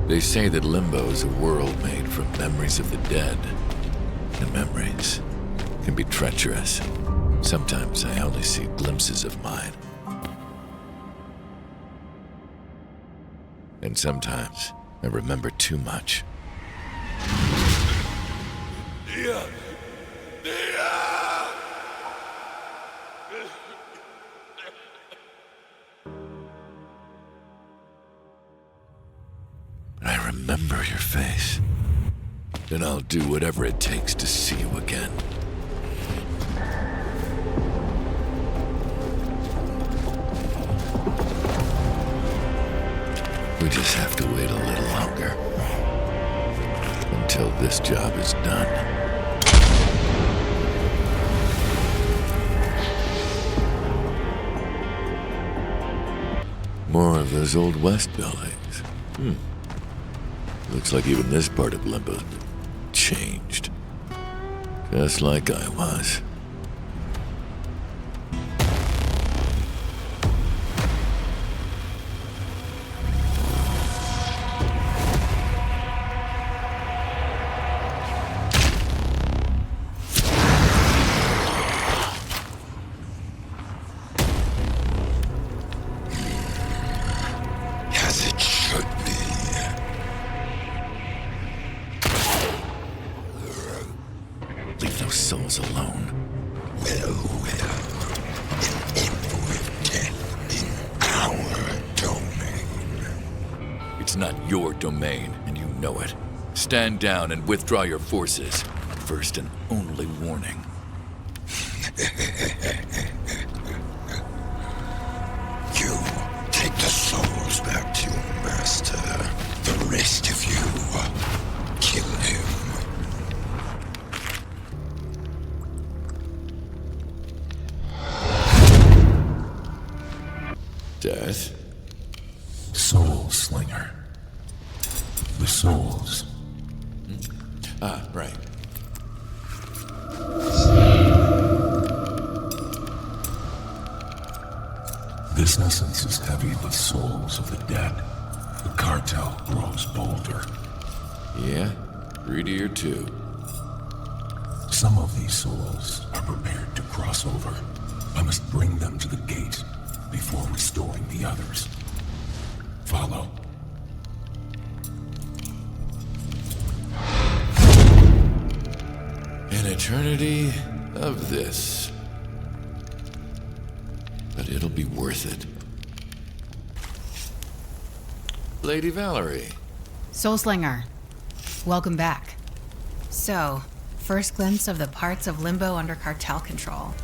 They say that limbo is a world made from memories of the dead. And memories can be treacherous. Sometimes I only see glimpses of mine. And sometimes I remember too much. I remember your face. And I'll do whatever it takes to see you again. We just have to wait a little longer. Until this job is done. More of those Old West buildings. Looks like even this part of Limbo's been changed. Just like I was. Souls alone. Well, an Envoy of Death in our domain. It's not your domain, and you know it. Stand down and withdraw your forces. First and only warning. You take the souls back to your master. The rest of you, kill him. Death? Soulslinger. The souls. Ah, right. This essence is heavy with souls of the dead. The cartel grows bolder. Yeah? Greedier too. Some of these souls are prepared to cross over. I must bring them to the gate before restoring the others. Follow. An eternity of this. But it'll be worth it. Lady Valerie. Soulslinger, welcome back. So, first glimpse of the parts of Limbo under Cartel control.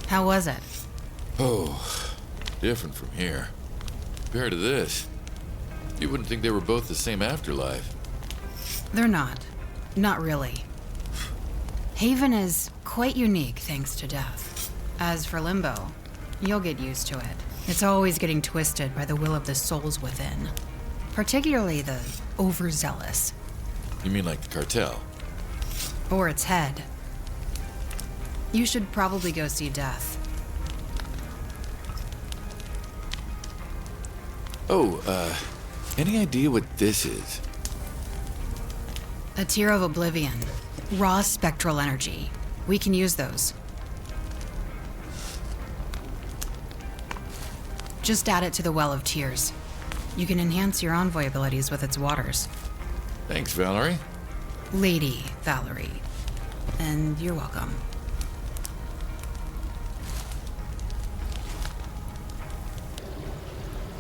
How was it? Oh, different from here. Compared to this, you wouldn't think they were both the same afterlife. They're not. Not really. Haven is quite unique thanks to death. As for Limbo, you'll get used to it. It's always getting twisted by the will of the souls within. Particularly the overzealous. You mean like the Cartel? Or its head. You should probably go see Death. Oh, any idea what this is? A tier of oblivion. Raw spectral energy. We can use those. Just add it to the well of tears. You can enhance your envoy abilities with its waters. Thanks, Valerie. Lady Valerie. And you're welcome.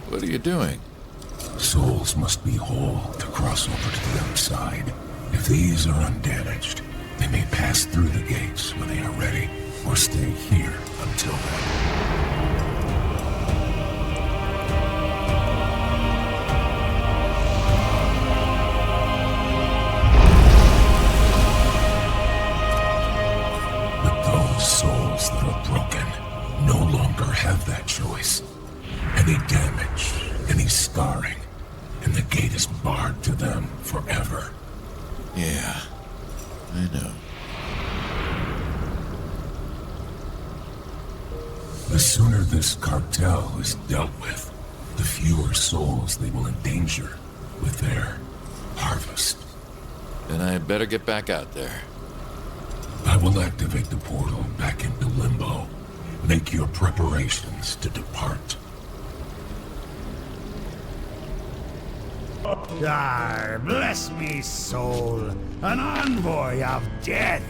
What are you doing? Souls must be whole to cross over to the other side. If these are undamaged, they may pass through the gates when they are ready, or stay here until then. Souls that are broken no longer have that choice. Any damage, any scarring, and the gate is barred to them forever. Yeah, I know. The sooner this cartel is dealt with, the fewer souls they will endanger with their harvest. Then I better get back out there. I will activate the portal back into limbo. Make your preparations to depart. Ah, bless me soul, an envoy of death.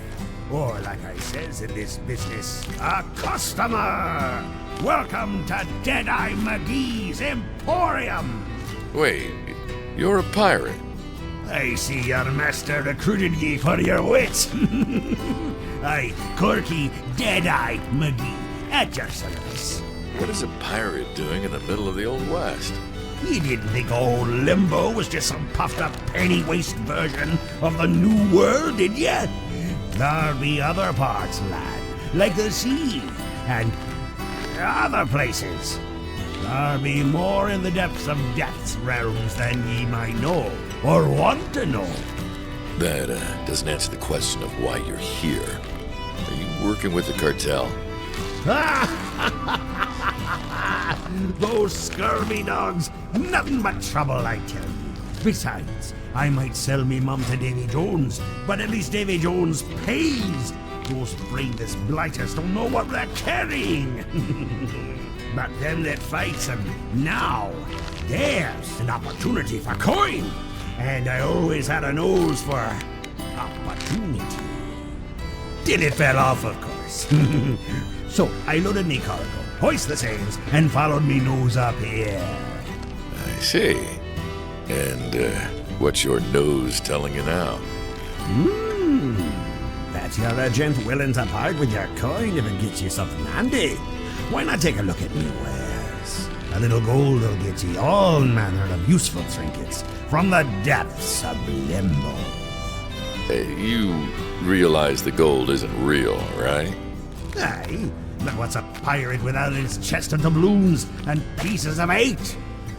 Or, like I says in this business, a customer. Welcome to Deadeye McGee's Emporium. Wait, you're a pirate? I see your master recruited ye for your wits. Aye, Corky Deadeye McGee, at your service. What is a pirate doing in the middle of the Old West? You didn't think old Limbo was just some puffed-up penny-waste version of the New World, did ya? There'll be other parts, lad, like the sea, and other places. There'll be more in the depths of Death's realms than ye might know, or want to know. That doesn't answer the question of why you're here. Are you working with the Cartel? Those scurvy dogs, nothing but trouble, I tell you. Besides, I might sell me mum to Davy Jones, but at least Davy Jones pays. Those brainless blighters don't know what they're carrying. But them that fights them now, there's an opportunity for coin. And I always had a nose for opportunity. Till it fell off, of course. So I loaded me cargo, hoist the sails, and followed me nose up here. I see. And what's your nose telling you now? That's you're a gent willing to part with your coin if it gets you something handy. Why not take a look at me wares? A little gold will get you all manner of useful trinkets from the depths of limbo. You realize the gold isn't real, right? Aye, but what's a pirate without his chest of doubloons and pieces of eight?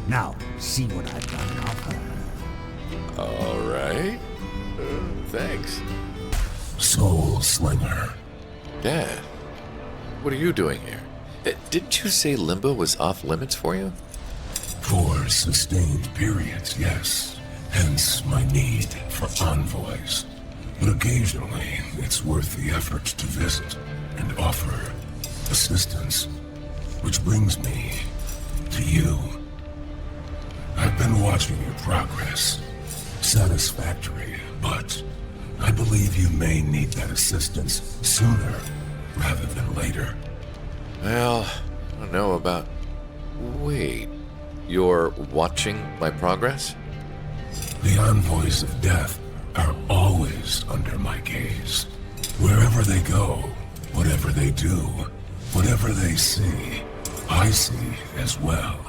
Now, see what I've got to offer. All right. Thanks. Soulslinger. Dad, what are you doing here? Didn't you say limbo was off limits for you? For sustained periods, yes. Hence my need for envoys. But occasionally, it's worth the effort to visit and offer assistance. Which brings me to you. I've been watching your progress. Satisfactory, but I believe you may need that assistance sooner rather than later. Well, I don't know about... Wait, you're watching my progress? The envoys of death are always under my gaze. Wherever they go, whatever they do, whatever they see, I see as well.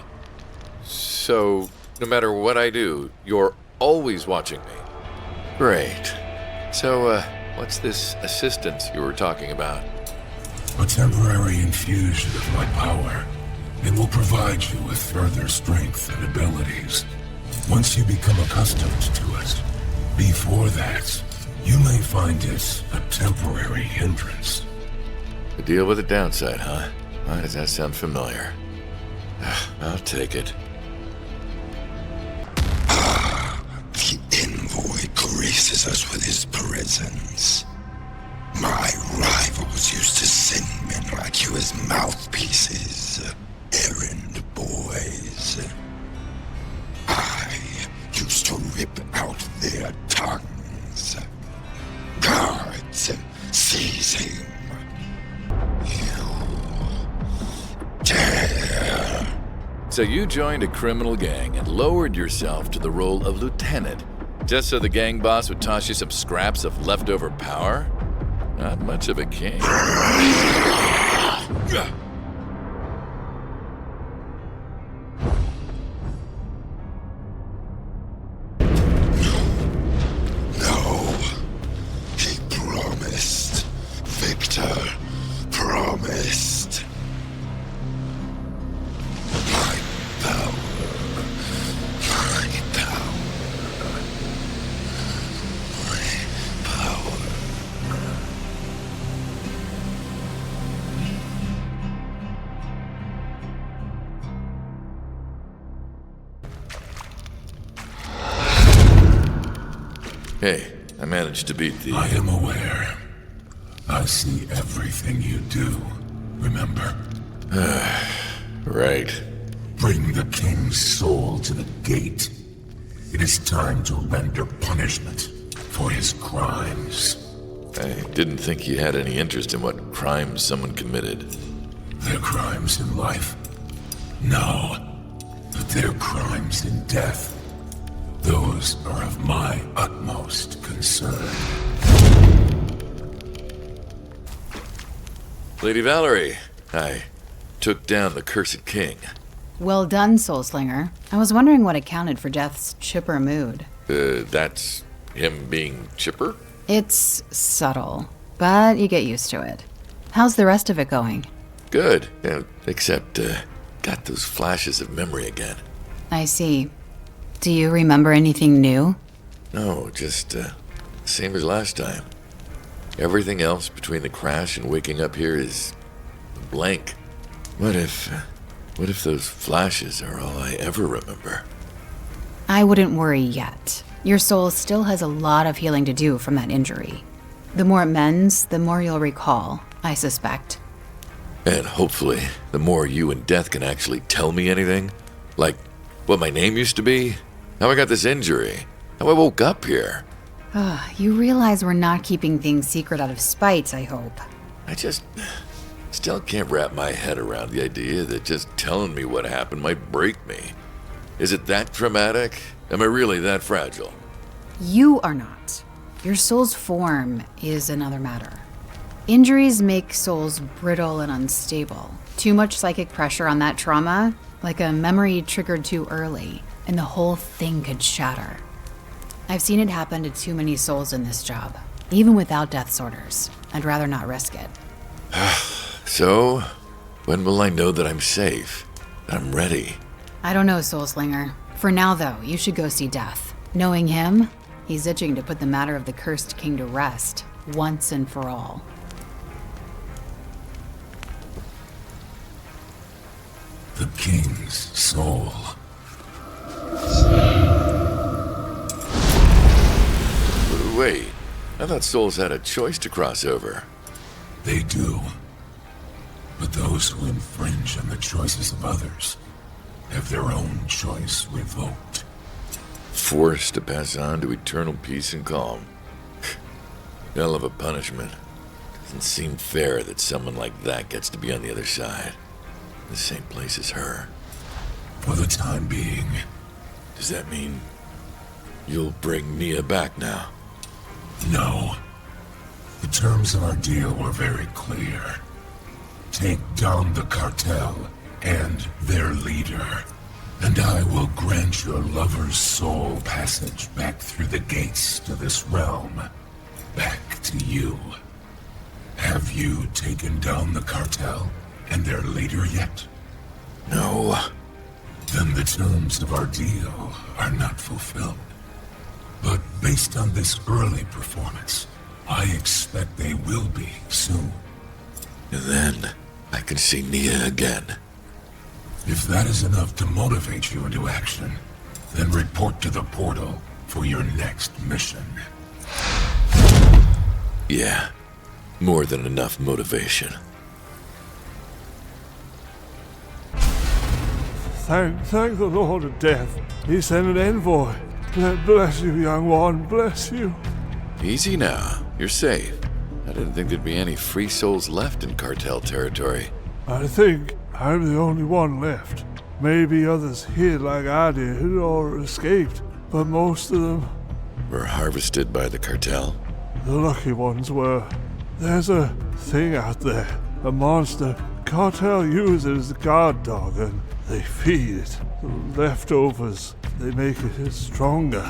So, no matter what I do, you're always watching me. Great. So, what's this assistance you were talking about? A temporary infusion of my power. It will provide you with further strength and abilities. Once you become accustomed to it. Before that, you may find it a temporary hindrance. A deal with a downside, huh? Why does that sound familiar? I'll take it. The envoy graces us with his presence. My rivals used to send men like you as mouthpieces, errand boys. I used to rip out their tongues. Guards, seize him. You dare. So you joined a criminal gang and lowered yourself to the role of lieutenant, just so the gang boss would toss you some scraps of leftover power? Not much of a king. No. He promised. Victor promised. My power. My power. My power. Hey, I managed to beat the... I am aware. I see everything you do, remember? Right. Bring the king's soul to the gate. It is time to render punishment for his crimes. I didn't think he had any interest in what crimes someone committed. Their crimes in life? No. But their crimes in death. Those are of my utmost concern. Lady Valerie, I took down the cursed king. Well done, Soulslinger. I was wondering what accounted for Death's chipper mood. That's him being chipper? It's subtle, but you get used to it. How's the rest of it going? Good, yeah, except, got those flashes of memory again. I see. Do you remember anything new? No, just, same as last time. Everything else between the crash and waking up here is blank. What if those flashes are all I ever remember? I wouldn't worry yet. Your soul still has a lot of healing to do from that injury. The more it mends, the more you'll recall, I suspect. And hopefully, the more you and Death can actually tell me anything. Like, what my name used to be, how I got this injury, how I woke up here. You realize we're not keeping things secret out of spite, I hope. I just still can't wrap my head around the idea that just telling me what happened might break me. Is it that traumatic? Am I really that fragile? You are not. Your soul's form is another matter. Injuries make souls brittle and unstable. Too much psychic pressure on that trauma, like a memory triggered too early, and the whole thing could shatter. I've seen it happen to too many souls in this job, even without death's orders. I'd rather not risk it. So, when will I know that I'm safe? That I'm ready? I don't know, Soulslinger. For now, though, you should go see Death. Knowing him, he's itching to put the matter of the cursed king to rest, once and for all. The king's soul. Wait, I thought souls had a choice to cross over. They do. But those who infringe on the choices of others have their own choice revoked. Forced to pass on to eternal peace and calm. Hell of a punishment. Doesn't seem fair that someone like that gets to be on the other side. The same place as her. For the time being. Does that mean you'll bring Nia back now? No. The terms of our deal were very clear. Take down the Cartel and their leader, and I will grant your lover's soul passage back through the gates to this realm. Back to you. Have you taken down the Cartel and their leader yet? No. Then the terms of our deal are not fulfilled. But based on this early performance, I expect they will be soon. And then I can see Nia again. If that is enough to motivate you into action, then report to the portal for your next mission. Yeah, more than enough motivation. Thank the Lord of Death. He sent an envoy. Bless you, young one. Bless you. Easy now. You're safe. I didn't think there'd be any free souls left in Cartel territory. I think I'm the only one left. Maybe others hid like I did or escaped, but most of them... Were harvested by the Cartel? The lucky ones were. There's a thing out there, a monster. Cartel use it as a guard dog, and they feed it. The leftovers, they make it stronger.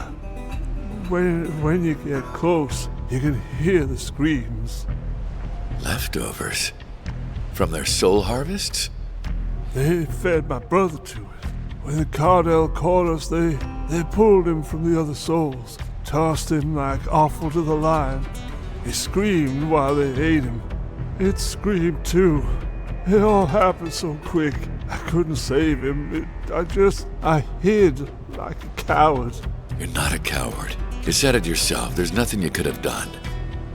When you get close, you can hear the screams. Leftovers? From their soul harvests? They fed my brother to it. When the Cartel caught us, they pulled him from the other souls, tossed him like offal to the lion. He screamed while they ate him. It screamed too. It all happened so quick. I couldn't save him. I hid like a coward. You're not a coward. You said it yourself. There's nothing you could have done.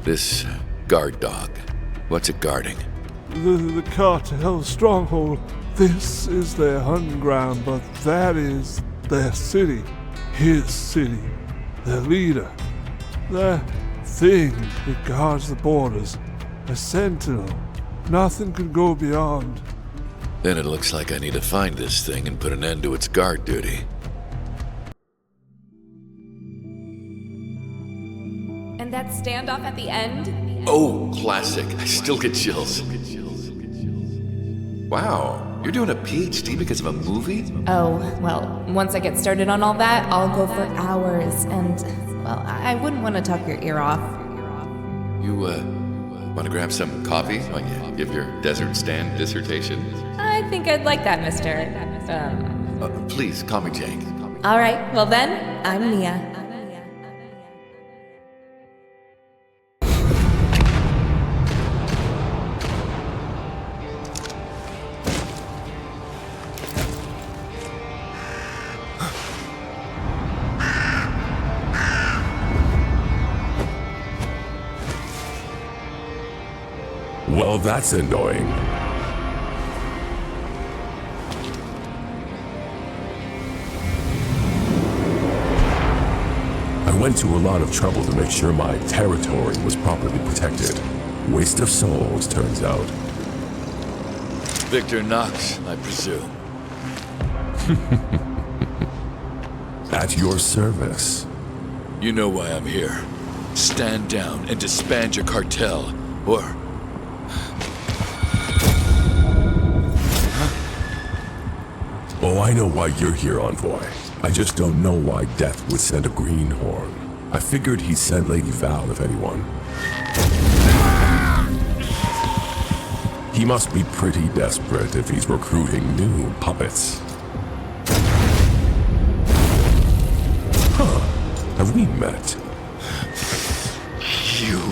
This guard dog, what's it guarding? The cartel stronghold. This is their hunting ground, but that is their city. His city. Their leader. That thing that guards the borders. A sentinel. Nothing can go beyond. Then it looks like I need to find this thing and put an end to its guard duty. And that standoff at the end? Oh, classic. I still get chills. Wow, you're doing a PhD because of a movie? Oh, well, once I get started on all that, I'll go for hours, and, well, I wouldn't want to talk your ear off. You, want to grab some coffee while you give your desert stand dissertation? I think I'd like that, mister. Please, call me Jake. All right, well then, I'm Mia. Well, that's annoying. I went to a lot of trouble to make sure my territory was properly protected. Waste of souls, turns out. Victor Knox, I presume. At your service. You know why I'm here. Stand down and disband your cartel, or... Oh, I know why you're here, Envoy. I just don't know why Death would send a greenhorn. I figured he'd send Lady Val, if anyone. He must be pretty desperate if he's recruiting new puppets. Huh. Have we met? You...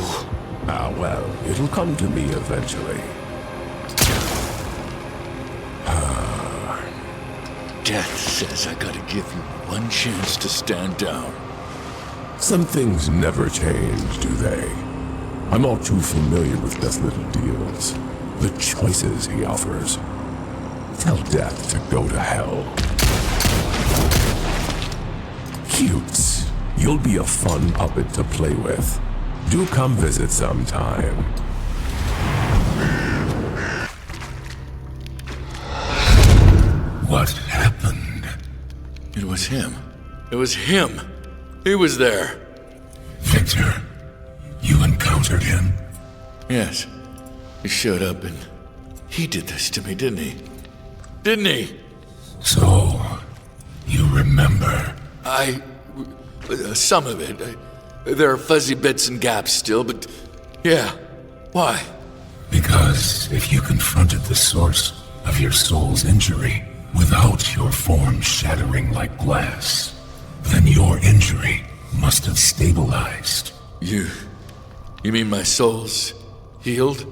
Ah, well, it'll come to me eventually. Death says I gotta give you one chance to stand down. Some things never change, do they? I'm all too familiar with Death's little deals. The choices he offers. Tell Death to go to hell. Cute. You'll be a fun puppet to play with. Do come visit sometime. What happened? It was him. It was him. He was there. Victor, you encountered him? Yes. He showed up and he did this to me, didn't he? Didn't he? So, you remember? Some of it. There are fuzzy bits and gaps still, but yeah. Why? Because if you confronted the source of your soul's injury without your form shattering like glass, then your injury must have stabilized. You mean my soul's healed?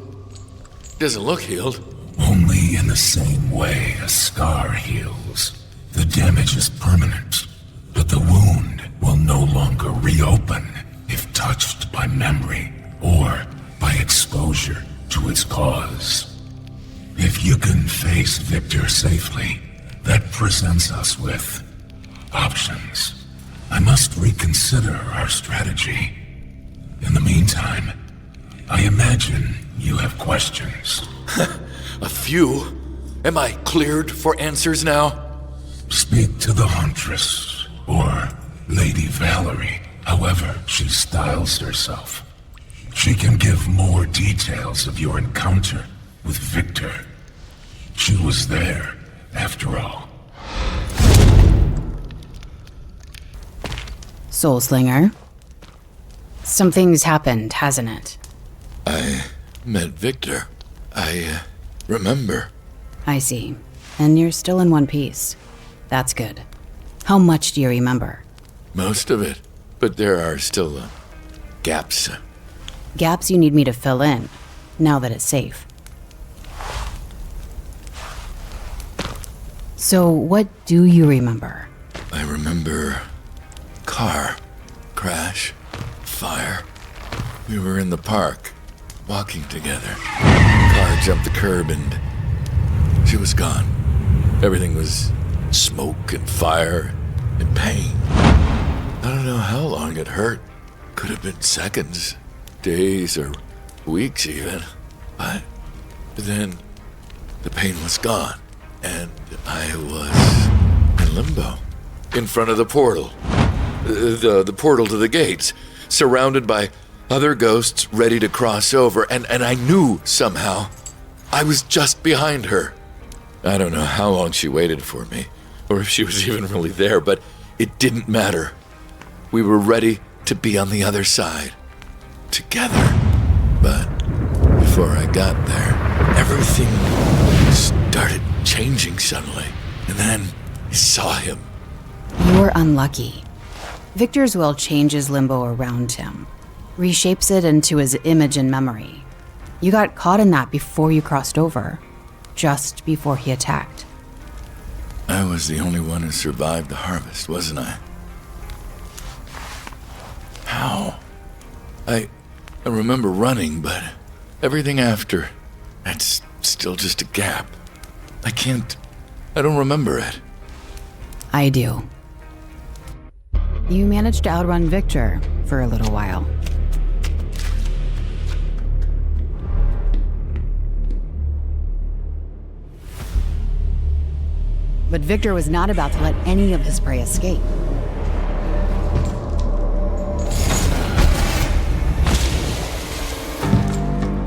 Doesn't look healed. Only in the same way a scar heals. The damage is permanent, but the wound will no longer reopen if touched by memory or by exposure to its cause. If you can face Victor safely, that presents us with options. I must reconsider our strategy. In the meantime, I imagine you have questions. A few? Am I cleared for answers now? Speak to the Huntress, or Lady Valerie, however she styles herself. She can give more details of your encounter with Victor. She was there, after all. Soulslinger. Something's happened, hasn't it? I met Victor. I remember. I see. And you're still in one piece. That's good. How much do you remember? Most of it. But there are still gaps. Gaps you need me to fill in, now that it's safe. So, what do you remember? I remember... Car. crash, fire. We were in the park, walking together. Car jumped the curb and she was gone. Everything was smoke and fire and pain. I don't know how long it hurt. Could have been seconds, days, or weeks even. But then the pain was gone, and I was in limbo, in front of the portal. The portal to the gates, surrounded by other ghosts ready to cross over, and I knew somehow I was just behind her. I don't know how long she waited for me, or if she was even really there, but it didn't matter. We were ready to be on the other side, together. But before I got there, everything started changing suddenly, and then I saw him. You're unlucky. Victor's will changes limbo around him, reshapes it into his image and memory. You got caught in that before you crossed over, just before he attacked. I was the only one who survived the harvest, wasn't I? How? I remember running, but everything after, that's still just a gap. I don't remember it. I do. You managed to outrun Victor for a little while. But Victor was not about to let any of his prey escape.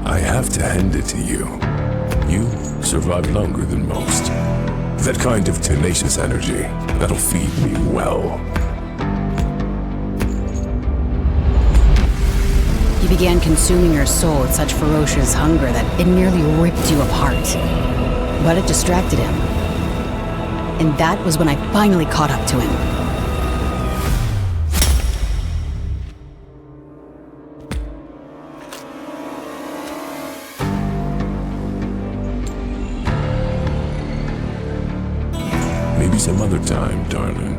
I have to hand it to you. You survived longer than most. That kind of tenacious energy, that'll feed me well. He began consuming your soul with such ferocious hunger that it nearly ripped you apart. But it distracted him. And that was when I finally caught up to him. Maybe some other time, darling.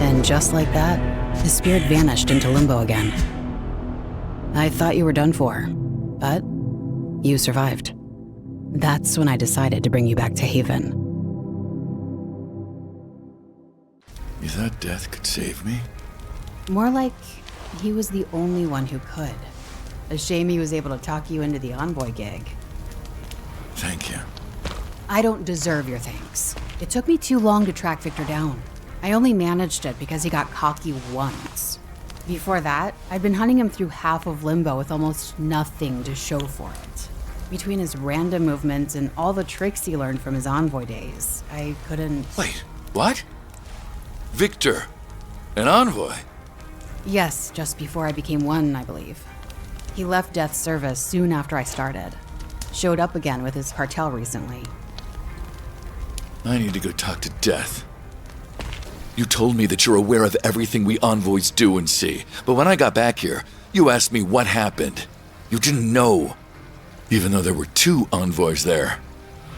And just like that, his spirit vanished into limbo again. I thought you were done for, but you survived. That's when I decided to bring you back to Haven. You thought death could save me? More like he was the only one who could. A shame he was able to talk you into the Envoy gig. Thank you. I don't deserve your thanks. It took me too long to track Victor down. I only managed it because he got cocky once. Before that, I'd been hunting him through half of Limbo with almost nothing to show for it. Between his random movements and all the tricks he learned from his Envoy days, I couldn't... Wait, what? Victor, an Envoy? Yes, just before I became one, I believe. He left Death's service soon after I started. Showed up again with his Cartel recently. I need to go talk to Death. You told me that you're aware of everything we Envoys do and see, but when I got back here, you asked me what happened. You didn't know, even though there were 2 Envoys there.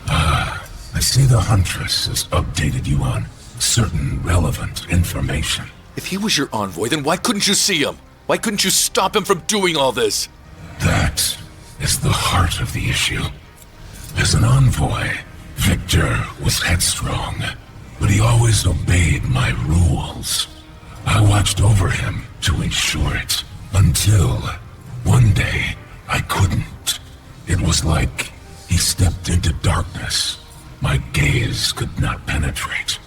I see the Huntress has updated you on certain relevant information. If he was your Envoy, then why couldn't you see him? Why couldn't you stop him from doing all this? That is the heart of the issue. As an Envoy, Victor was headstrong, but he always obeyed my rules. I watched over him to ensure it, until one day I couldn't. It was like he stepped into darkness my gaze could not penetrate.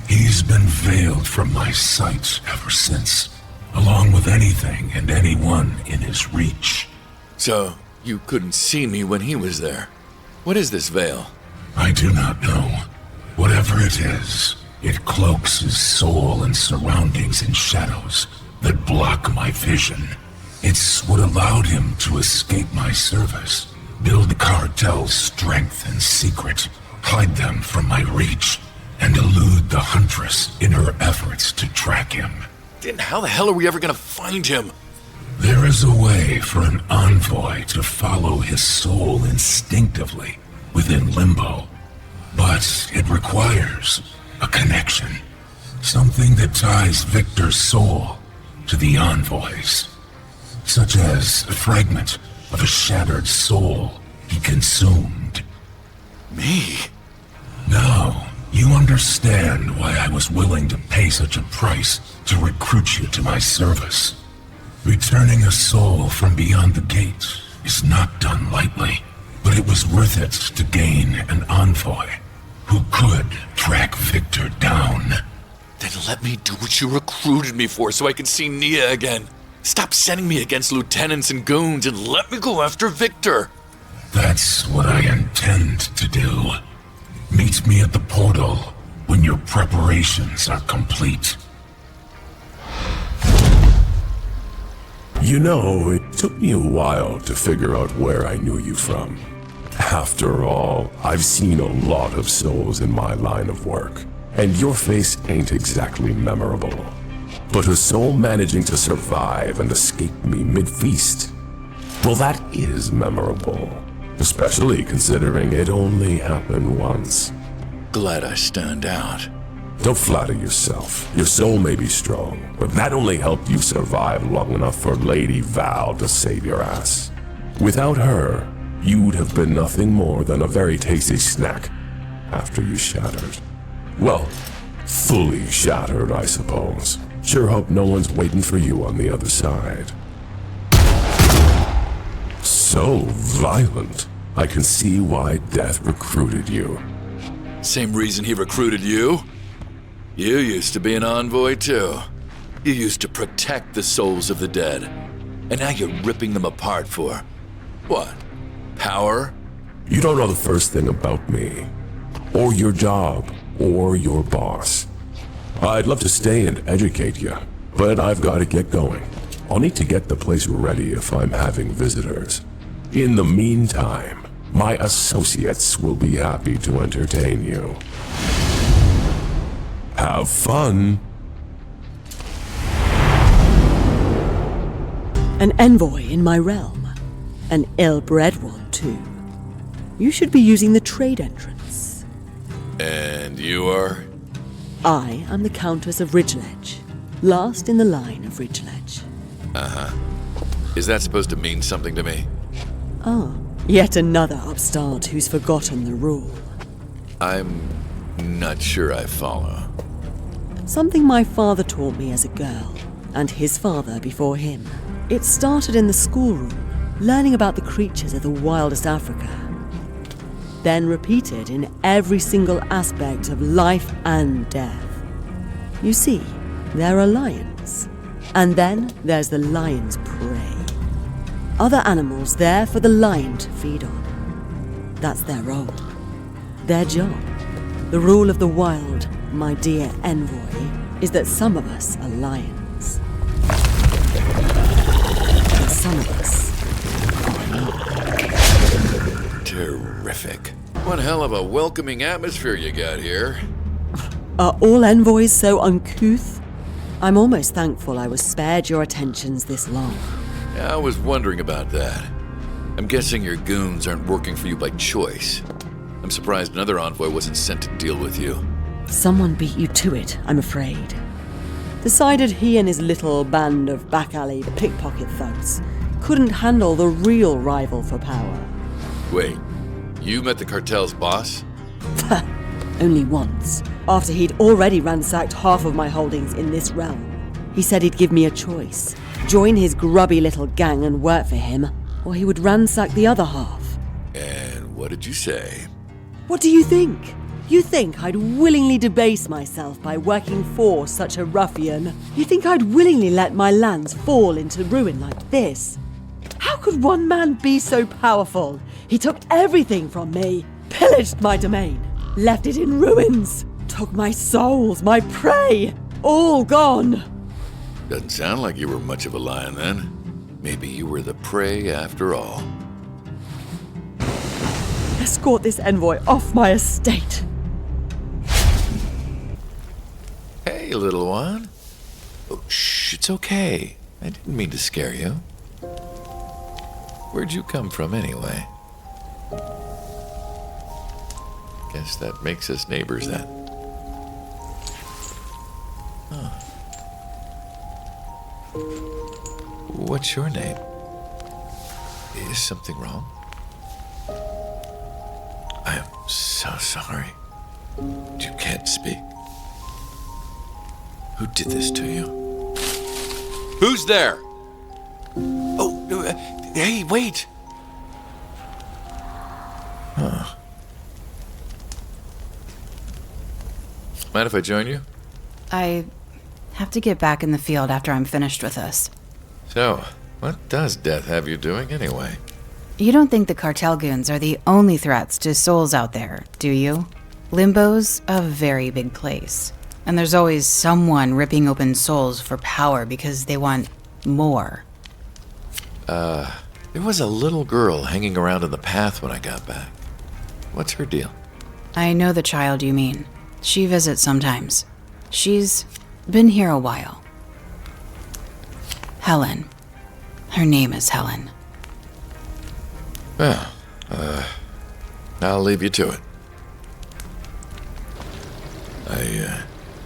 He's been veiled from my sight ever since, along with anything and anyone in his reach. So, you couldn't see me when he was there. What is this veil? I do not know. Whatever it is, it cloaks his soul and surroundings in shadows that block my vision. It's what allowed him to escape my service, build Cartel's strength and secret, hide them from my reach, and elude the Huntress in her efforts to track him. Then how the hell are we ever gonna find him? There is a way for an Envoy to follow his soul instinctively within Limbo, but it requires a connection, something that magnetize Victor's soul to the envoys, such as a fragment of a shattered soul he consumed. Me? Now, you understand why I was willing to pay such a price to recruit you to my service. Returning a soul from beyond the gates is not done lightly, but it was worth it to gain an envoy who could track Victor down. Then let me do what you recruited me for so I can see Nia again. Stop sending me against lieutenants and goons and let me go after Victor. That's what I intend to do. Meet me at the portal when your preparations are complete. You know, it took me a while to figure out where I knew you from. After all, I've seen a lot of souls in my line of work, and your face ain't exactly memorable. But a soul managing to survive and escape me mid-feast, well, that is memorable. Especially considering it only happened once. Glad I stand out. Don't flatter yourself. Your soul may be strong, but that only helped you survive long enough for Lady Val to save your ass. Without her, you'd have been nothing more than a very tasty snack after you shattered. Well, fully shattered, I suppose. Sure hope no one's waiting for you on the other side. So violent. I can see why Death recruited you. Same reason he recruited you? You used to be an envoy too. You used to protect the souls of the dead. And now you're ripping them apart for... what? Power? You don't know the first thing about me. Or your job. Or your boss. I'd love to stay and educate you, but I've got to get going. I'll need to get the place ready if I'm having visitors. In the meantime, my associates will be happy to entertain you. Have fun! An envoy in my realm. An ill-bred one, too. You should be using the trade entrance. And you are? I am the Countess of Ridgeledge, last in the line of Ridgeledge. Uh-huh. Is that supposed to mean something to me? Ah, yet another upstart who's forgotten the rule. I'm not sure I follow. Something my father taught me as a girl, and his father before him. It started in the schoolroom, learning about the creatures of the wildest Africa. Then repeated in every single aspect of life and death. You see, there are lions, and then there's the lion's prey. Other animals there for the lion to feed on. That's their role, their job. The rule of the wild, my dear envoy, is that some of us are lions. And some of us are not. Terrific. One hell of a welcoming atmosphere you got here. Are all envoys so uncouth? I'm almost thankful I was spared your attentions this long. Yeah, I was wondering about that. I'm guessing your goons aren't working for you by choice. I'm surprised another envoy wasn't sent to deal with you. Someone beat you to it, I'm afraid. Decided he and his little band of back-alley pickpocket thugs couldn't handle the real rival for power. Wait, you met the cartel's boss? Only once, after he'd already ransacked half of my holdings in this realm. He said he'd give me a choice. Join his grubby little gang and work for him, or he would ransack the other half. And what did you say? What do you think? You think I'd willingly debase myself by working for such a ruffian? You think I'd willingly let my lands fall into ruin like this? How could one man be so powerful? He took everything from me, pillaged my domain, left it in ruins, took my souls, my prey, all gone. Doesn't sound like you were much of a lion then. Maybe you were the prey after all. Escort this envoy off my estate. Hey, little one. Oh, shh, it's okay. I didn't mean to scare you. Where'd you come from anyway? Guess that makes us neighbors then. What's your name? Is something wrong? I am so sorry. You can't speak. Who did this to you? Who's there? Oh, hey, wait! Huh. Mind if I join you? I have to get back in the field after I'm finished with this. So, what does death have you doing anyway? You don't think the cartel goons are the only threats to souls out there, do you? Limbo's a very big place. And there's always someone ripping open souls for power because they want more. There was a little girl hanging around in the path when I got back. What's her deal? I know the child you mean. She visits sometimes. She's been here a while. Helen. Her name is Helen. Well, I'll leave you to it. I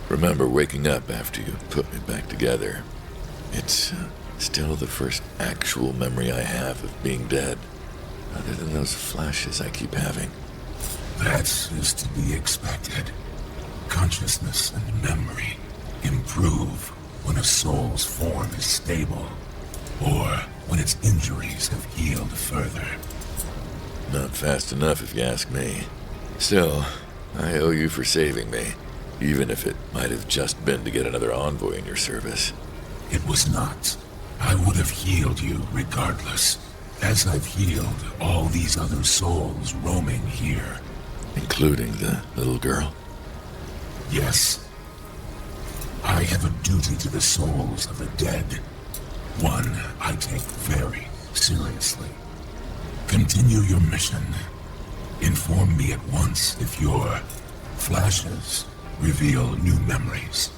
remember waking up after you put me back together. It's still the first actual memory I have of being dead, other than those flashes I keep having. That is to be expected. Consciousness and memory improve when a soul's form is stable, or when its injuries have healed further. Not fast enough, if you ask me. Still, I owe you for saving me, even if it might have just been to get another envoy in your service. It was not. I would have healed you regardless, as I've healed all these other souls roaming here. Including the little girl? Yes. I have a duty to the souls of the dead. One I take very seriously. Continue your mission. Inform me at once if your flashes reveal new memories.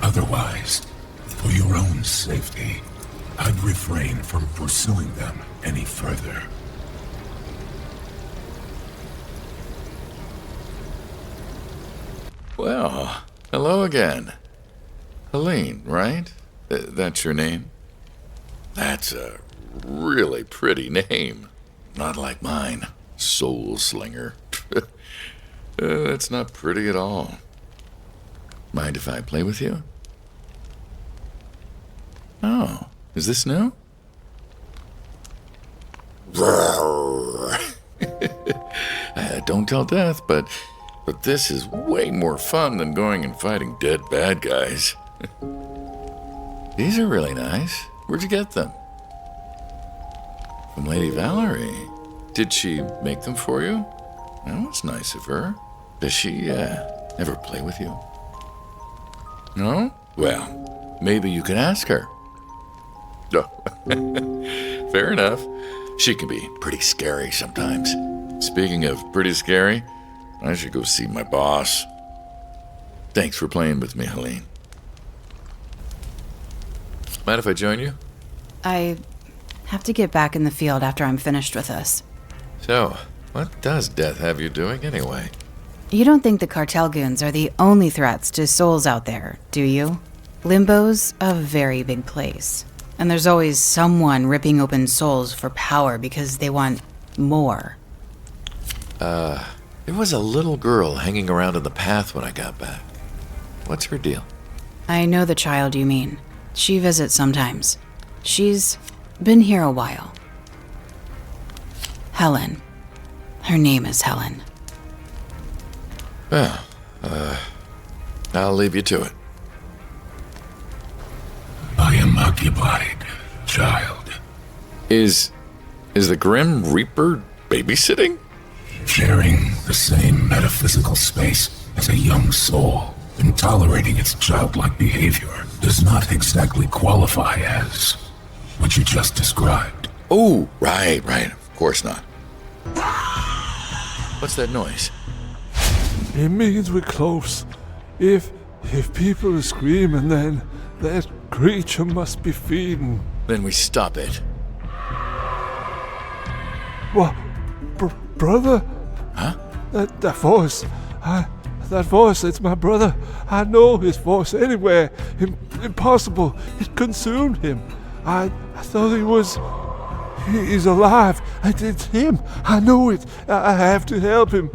Otherwise, for your own safety, I'd refrain from pursuing them any further. Well, hello again. Helene, right? That's your name? That's a really pretty name. Not like mine, Soulslinger. That's not pretty at all. Mind if I play with you? Oh, is this new? Don't tell Death, but this is way more fun than going and fighting dead bad guys. These are really nice. Where'd you get them? From Lady Valerie. Did she make them for you? That was nice of her. Does she, ever play with you? No? Well, maybe you can ask her. Oh, fair enough. She can be pretty scary sometimes. Speaking of pretty scary, I should go see my boss. Thanks for playing with me, Helene. Mind if I join you? I have to get back in the field after I'm finished with this. So, what does death have you doing anyway? You don't think the cartel goons are the only threats to souls out there, do you? Limbo's a very big place. And there's always someone ripping open souls for power because they want more. There was a little girl hanging around in the path when I got back. What's her deal? I know the child you mean. She visits sometimes. She's been here a while. Helen. Her name is Helen. Well, I'll leave you to it. I am occupied, child. Is the Grim Reaper babysitting? Sharing the same metaphysical space as a young soul and tolerating its childlike behavior does not exactly qualify as what you just described. Oh, right. Of course not. What's that noise? It means we're close. If people are screaming, then that creature must be feeding. Then we stop it. What? Brother? Huh? That voice. That voice, it's my brother. I know his voice anywhere. Impossible. It consumed him. I thought he's alive. It's him. I know it. I have to help him.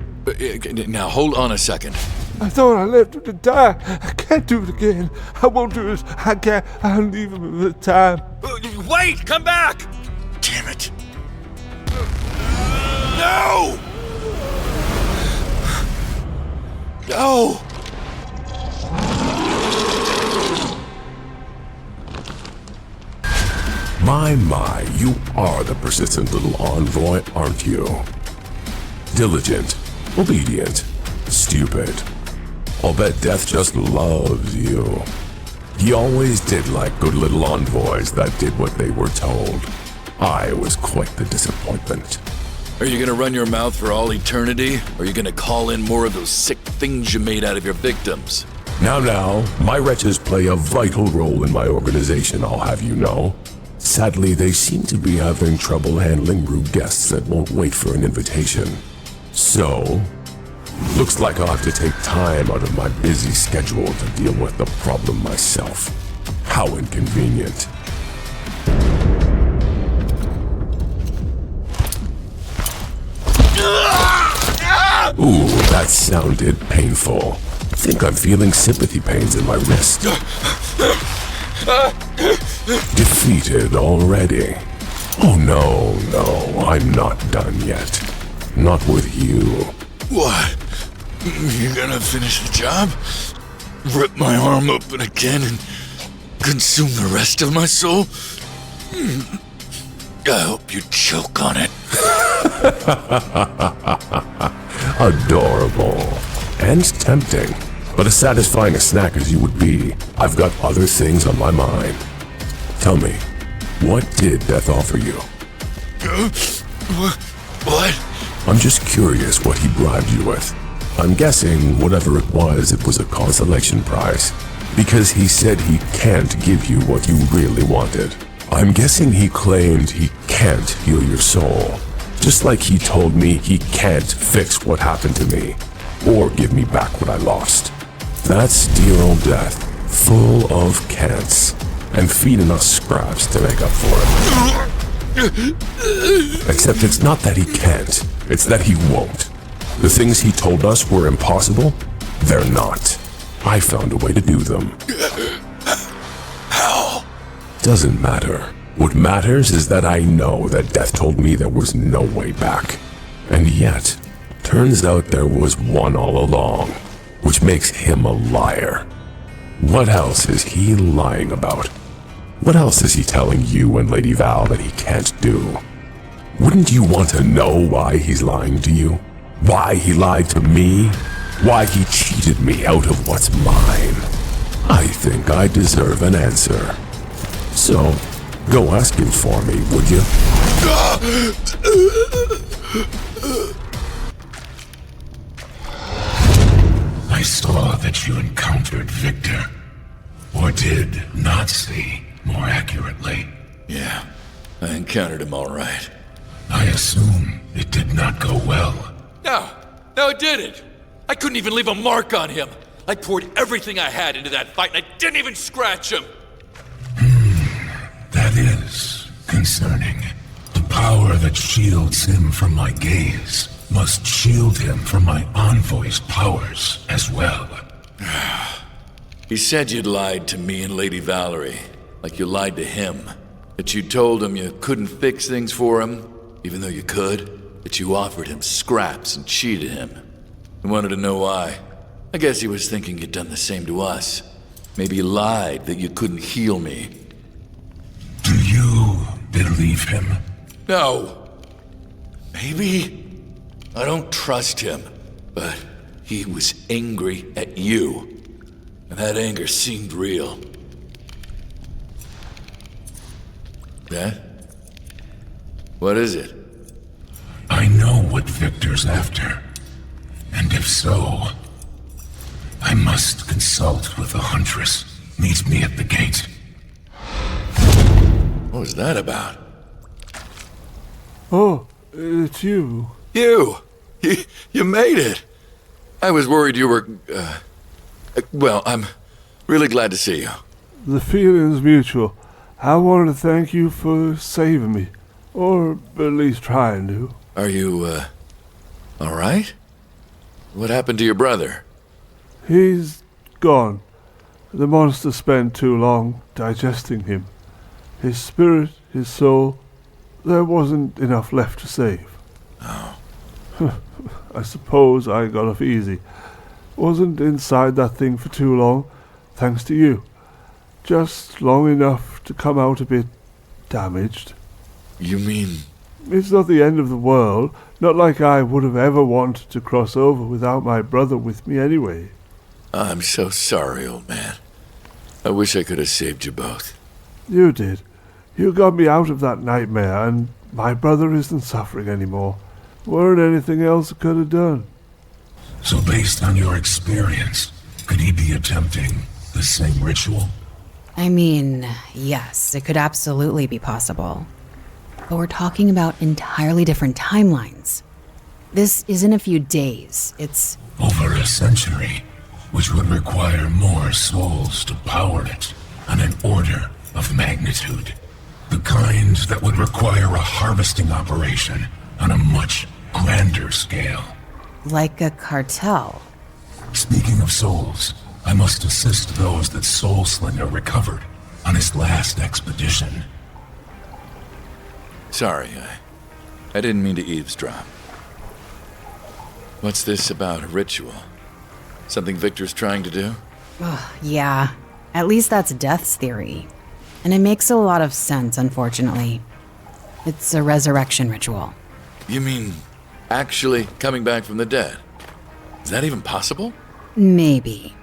Now, hold on a second. I thought I left him to die. I can't do it again. I won't do it. I can't. I'll leave him at the time. Wait! Come back! Damn it. No! No! My, you are the persistent little envoy, aren't you? Diligent, obedient, stupid. I'll bet Death just loves you. He always did like good little envoys that did what they were told. I was quite the disappointment. Are you gonna run your mouth for all eternity? Or are you gonna call in more of those sick things you made out of your victims? Now, my wretches play a vital role in my organization, I'll have you know. Sadly, they seem to be having trouble handling rude guests that won't wait for an invitation. So, looks like I'll have to take time out of my busy schedule to deal with the problem myself. How inconvenient. Ooh, that sounded painful. I think I'm feeling sympathy pains in my wrist. Defeated already. Oh no, I'm not done yet. Not with you. What? You gonna finish the job? Rip my arm open again and consume the rest of my soul? I hope you choke on it. Adorable. And tempting. But as satisfying a snack as you would be, I've got other things on my mind. Tell me, what did Death offer you? What? I'm just curious what he bribed you with. I'm guessing whatever it was a consolation prize. Because he said he can't give you what you really wanted. I'm guessing he claimed he can't heal your soul. Just like he told me he can't fix what happened to me. Or give me back what I lost. That's dear old Death, full of can'ts, and feeding us scraps to make up for it. Except it's not that he can't, it's that he won't. The things he told us were impossible, they're not. I found a way to do them. How? Doesn't matter. What matters is that I know that Death told me there was no way back. And yet, turns out there was one all along, which makes him a liar. What else is he lying about? What else is he telling you and Lady Val that he can't do? Wouldn't you want to know why he's lying to you? Why he lied to me? Why he cheated me out of what's mine? I think I deserve an answer. So, go ask him for me, would you? I saw that you encountered Victor. Or did not see, more accurately. Yeah, I encountered him all right. I assume it did not go well. No, it didn't. I couldn't even leave a mark on him. I poured everything I had into that fight and I didn't even scratch him. That is concerning. The power that shields him from my gaze must shield him from my envoy's powers as well. He said you'd lied to me and Lady Valerie, like you lied to him. That you told him you couldn't fix things for him, even though you could. That you offered him scraps and cheated him. He wanted to know why. I guess he was thinking you'd done the same to us. Maybe you lied that you couldn't heal me. Do you believe him? No. Maybe. I don't trust him. But he was angry at you. And that anger seemed real. That? What is it? I know what Victor's after. And if so, I must consult with the Huntress. Meet me at the gate. What was that about? Oh, it's you. You made it. I was worried you were... well, I'm really glad to see you. The feeling's mutual. I wanted to thank you for saving me. Or at least trying to. Are you, all right? What happened to your brother? He's gone. The monster spent too long digesting him. His spirit, his soul, there wasn't enough left to save. Oh. I suppose I got off easy. Wasn't inside that thing for too long, thanks to you. Just long enough to come out a bit damaged. You mean... It's not the end of the world, not like I would have ever wanted to cross over without my brother with me anyway. I'm so sorry, old man. I wish I could have saved you both. You did. You got me out of that nightmare, and my brother isn't suffering anymore. Weren't anything else I could have done. So based on your experience, could he be attempting the same ritual? I mean, yes, it could absolutely be possible. But we're talking about entirely different timelines. This isn't a few days, it's... Over a century, which would require more souls to power it on an order of magnitude. The kind that would require a harvesting operation on a much grander scale. Like a cartel. Speaking of souls, I must assist those that Soulslinger recovered on his last expedition. Sorry, I didn't mean to eavesdrop. What's this about a ritual? Something Victor's trying to do? Yeah, at least that's Death's theory. And it makes a lot of sense, unfortunately. It's a resurrection ritual. You mean actually coming back from the dead? Is that even possible? Maybe.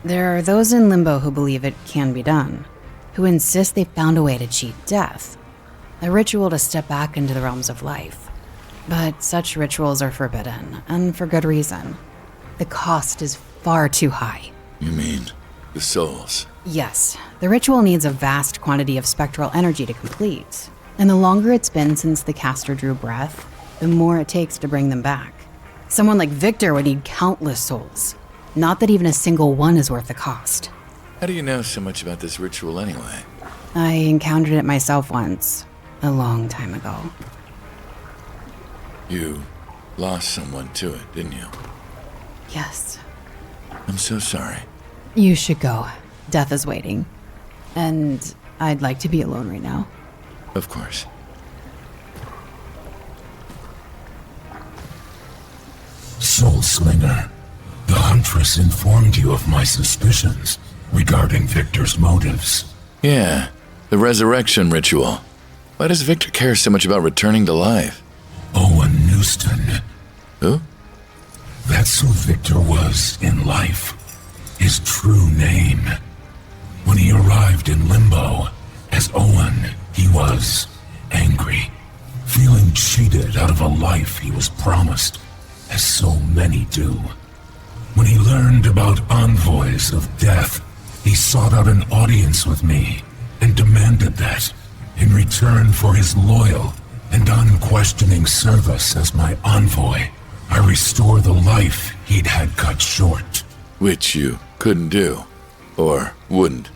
There are those in Limbo who believe it can be done, who insist they've found a way to cheat death. A ritual to step back into the realms of life. But such rituals are forbidden, and for good reason. The cost is far too high. You mean the souls? Yes, the ritual needs a vast quantity of spectral energy to complete. And the longer it's been since the caster drew breath, the more it takes to bring them back. Someone like Victor would need countless souls. Not that even a single one is worth the cost. How do you know so much about this ritual anyway? I encountered it myself once, a long time ago. You lost someone to it, didn't you? Yes. I'm so sorry. You should go. Death is waiting. And I'd like to be alone right now. Of course. Soulslinger, the Huntress informed you of my suspicions regarding Victor's motives. Yeah, the resurrection ritual. Why does Victor care so much about returning to life? Owen Newston. Who? That's who Victor was in life. His true name. When he arrived in Limbo, as Owen, he was angry, feeling cheated out of a life he was promised, as so many do. When he learned about Envoys of Death, he sought out an audience with me and demanded that, in return for his loyal and unquestioning service as my envoy, I restore the life he'd had cut short. Which you couldn't do, or wouldn't.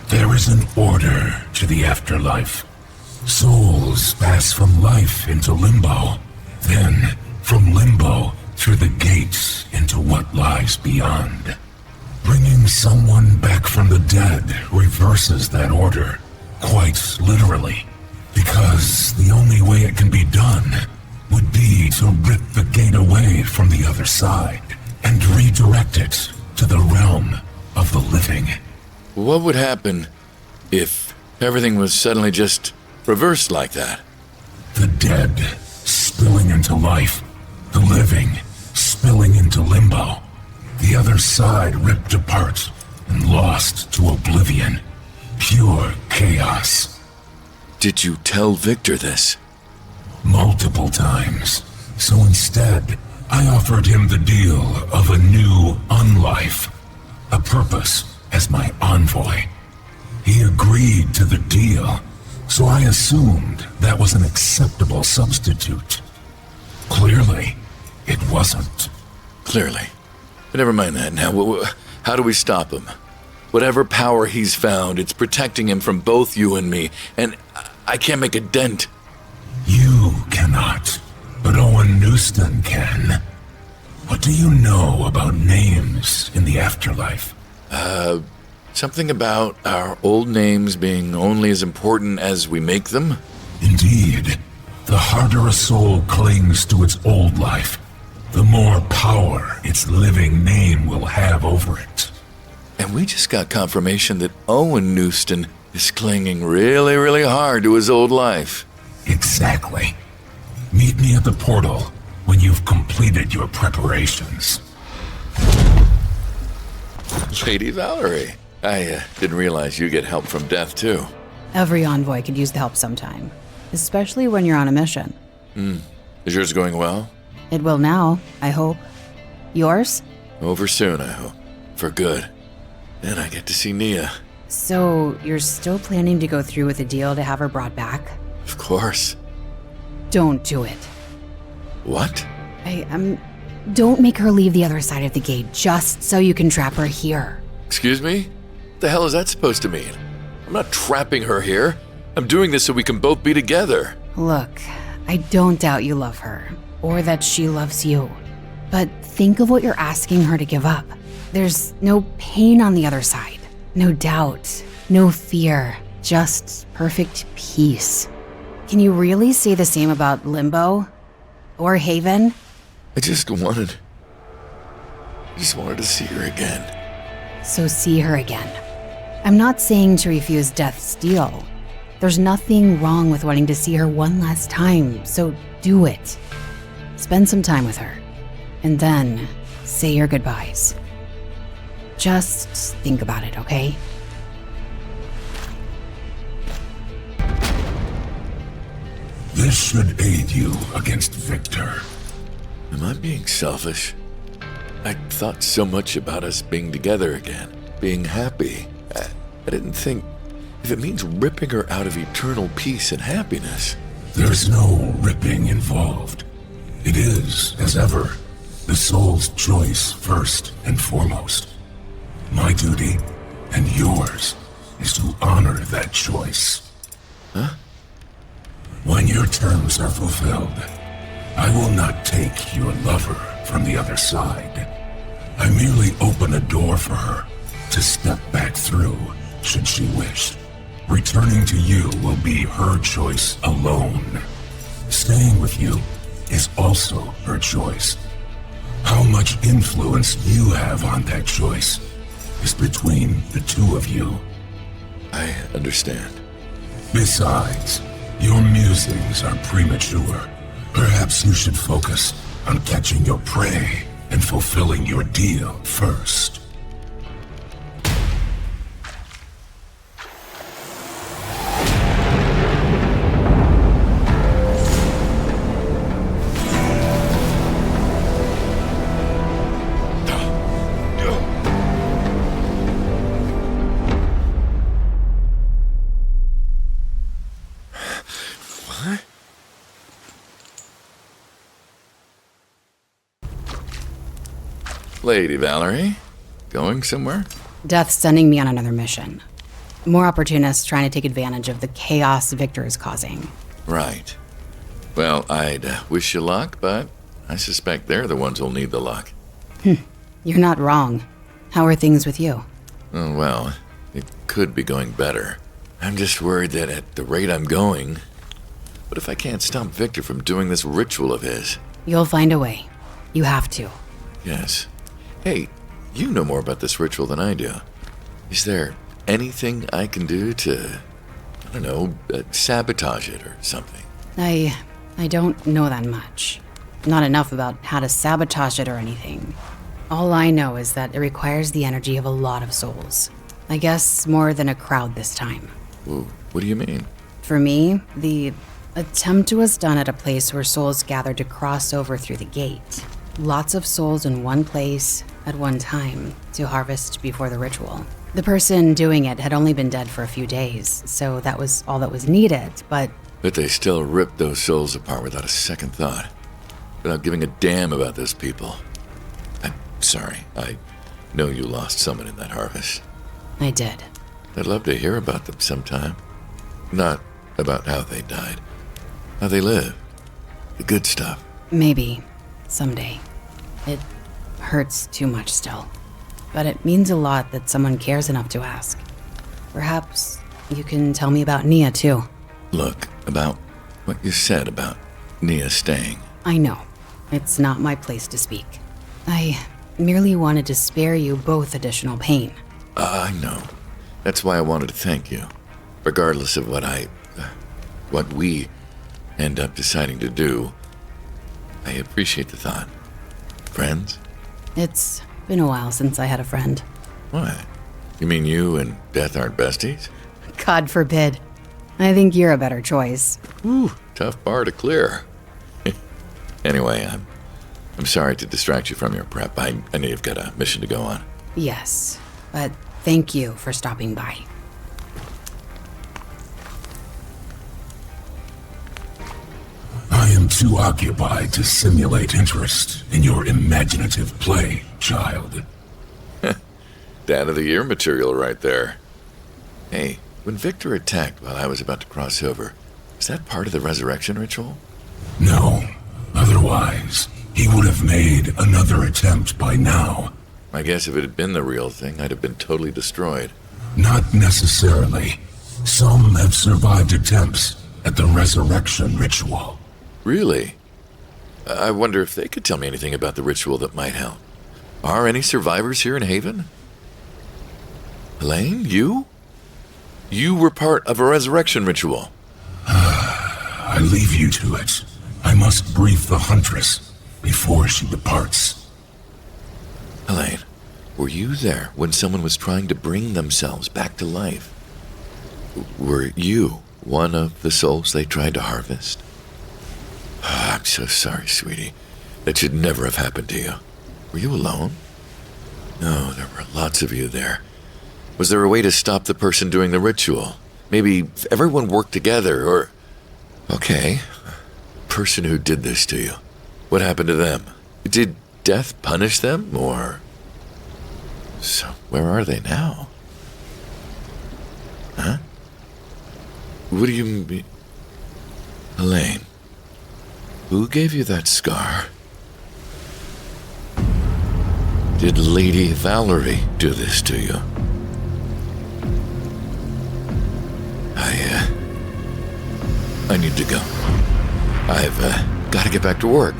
There is an order to the afterlife. Souls pass from life into limbo, then from limbo through the gates into what lies beyond. Bringing someone back from the dead reverses that order, quite literally, because the only way it can be done would be to rip the gate away from the other side and redirect it to the realm of the living. What would happen if everything was suddenly just reversed like that? The dead spilling into life, the living spilling into limbo, the other side ripped apart and lost to oblivion. Pure chaos. Did you tell Victor this? Multiple times. So instead, I offered him the deal of a new unlife, a purpose as my envoy. He agreed to the deal, so I assumed that was an acceptable substitute. Clearly, it wasn't. Clearly. But never mind that. Now, how do we stop him? Whatever power he's found, it's protecting him from both you and me, and I can't make a dent. You cannot, but Owen Newston can. What do you know about names in the afterlife? Something about our old names being only as important as we make them? Indeed. The harder a soul clings to its old life, the more power its living name will have over it. And we just got confirmation that Owen Newston is clinging really, really hard to his old life. Exactly. Meet me at the portal when you've completed your preparations. Lady Valerie, I didn't realize you get help from death, too. Every envoy could use the help sometime, especially when you're on a mission. Is yours going well? It will now, I hope. Yours? Over soon, I hope. For good. Then I get to see Nia. So, you're still planning to go through with the deal to have her brought back? Of course. Don't do it. What? Don't make her leave the other side of the gate just so you can trap her here. Excuse me? What the hell is that supposed to mean? I'm not trapping her here. I'm doing this so we can both be together. Look, I don't doubt you love her, or that she loves you. But think of what you're asking her to give up. There's no pain on the other side, no doubt, no fear, just perfect peace. Can you really say the same about Limbo? Or Haven? I just wanted to see her again. So see her again. I'm not saying to refuse Death's deal. There's nothing wrong with wanting to see her one last time, so do it. Spend some time with her, and then say your goodbyes. Just think about it, okay? This should aid you against Victor. Am I being selfish? I thought so much about us being together again, being happy. I didn't think if it means ripping her out of eternal peace and happiness. There's no ripping involved. It is, as ever, the soul's choice first and foremost. My duty, and yours, is to honor that choice. Huh? When your terms are fulfilled, I will not take your lover from the other side. I merely open a door for her to step back through, should she wish. Returning to you will be her choice alone. Staying with you is also her choice. How much influence you have on that choice is between the two of you. I understand. Besides, your musings are premature. Perhaps you should focus on catching your prey and fulfilling your deal first. Lady Valerie, going somewhere? Death's sending me on another mission. More opportunists trying to take advantage of the chaos Victor is causing. Right. Well, I'd wish you luck, but I suspect they're the ones who'll need the luck. You're not wrong. How are things with you? Oh, well, it could be going better. I'm just worried that at the rate I'm going, what if I can't stop Victor from doing this ritual of his? You'll find a way. You have to. Yes. Hey, you know more about this ritual than I do. Is there anything I can do to, I don't know, sabotage it or something? I don't know that much. Not enough about how to sabotage it or anything. All I know is that it requires the energy of a lot of souls. I guess more than a crowd this time. Ooh, what do you mean? For me, the attempt was done at a place where souls gathered to cross over through the gate. Lots of souls in one place at one time to harvest before the ritual. The person doing it had only been dead for a few days, so that was all that was needed, but they still ripped those souls apart without a second thought. Without giving a damn about those people. I sorry. I know you lost someone in that harvest. I did. I'd love to hear about them sometime. Not about how they died. How they live. The good stuff. Maybe. Someday. It hurts too much still. But it means a lot that someone cares enough to ask. Perhaps you can tell me about Nia, too. Look, about what you said about Nia staying. I know. It's not my place to speak. I merely wanted to spare you both additional pain. I know. That's why I wanted to thank you. Regardless of what we end up deciding to do, I appreciate the thought. Friends? It's been a while since I had a friend. What? You mean you and Death aren't besties? God forbid. I think you're a better choice. Ooh, tough bar to clear. Anyway, I'm sorry to distract you from your prep. I know you've got a mission to go on. Yes, but thank you for stopping by. I am too occupied to simulate interest in your imaginative play, child. Dad of the Year material right there. Hey, when Victor attacked while I was about to cross over, was that part of the resurrection ritual? No. Otherwise, he would have made another attempt by now. I guess if it had been the real thing, I'd have been totally destroyed. Not necessarily. Some have survived attempts at the resurrection ritual. Really? I wonder if they could tell me anything about the ritual that might help. Are any survivors here in Haven? Elaine, you? You were part of a resurrection ritual. I leave you to it. I must brief the Huntress before she departs. Elaine, were you there when someone was trying to bring themselves back to life? Were you one of the souls they tried to harvest? I'm so sorry, sweetie. That should never have happened to you. Were you alone? No, there were lots of you there. Was there a way to stop the person doing the ritual? Maybe everyone worked together, or... Okay. Person who did this to you. What happened to them? Did death punish them, or... So, where are they now? Huh? What do you mean? Elaine, who gave you that scar? Did Lady Valerie do this to you? I need to go. I've got to get back to work.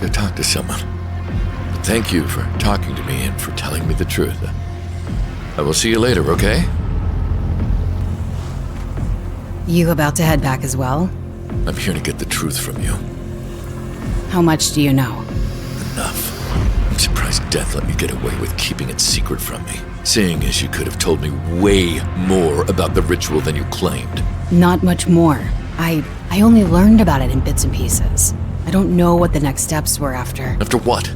Go talk to someone. But thank you for talking to me and for telling me the truth. I will see you later, okay? You about to head back as well? I'm here to get the truth from you. How much do you know? Enough. I'm surprised Death let me get away with keeping it secret from me, seeing as you could have told me way more about the ritual than you claimed. Not much more. I only learned about it in bits and pieces. I don't know what the next steps were after. After what?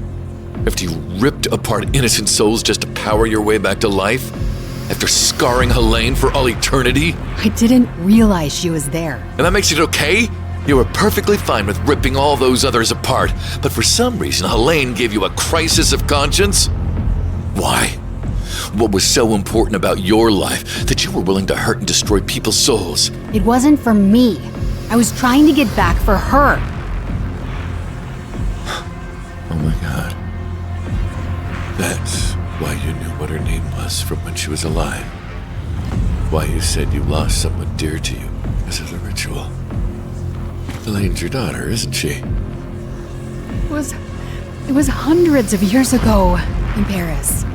After you ripped apart innocent souls just to power your way back to life? After scarring Helene for all eternity? I didn't realize she was there. And that makes it okay? You were perfectly fine with ripping all those others apart, but for some reason Helene gave you a crisis of conscience? Why? What was so important about your life that you were willing to hurt and destroy people's souls? It wasn't for me. I was trying to get back for her. Oh my God. That's why you knew what her name was from when she was alive. Why you said you lost someone dear to you because of the ritual. Elaine's your daughter, isn't she? It was hundreds of years ago in Paris.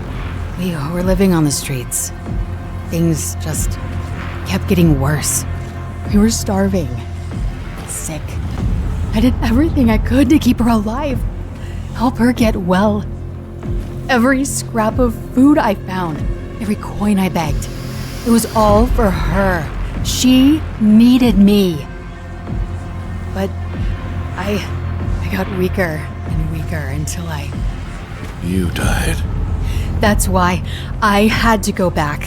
We were living on the streets. Things just kept getting worse. We were starving. Sick. I did everything I could to keep her alive. Help her get well. Every scrap of food I found, every coin I begged, it was all for her. She needed me. But I got weaker and weaker until You died. That's why I had to go back.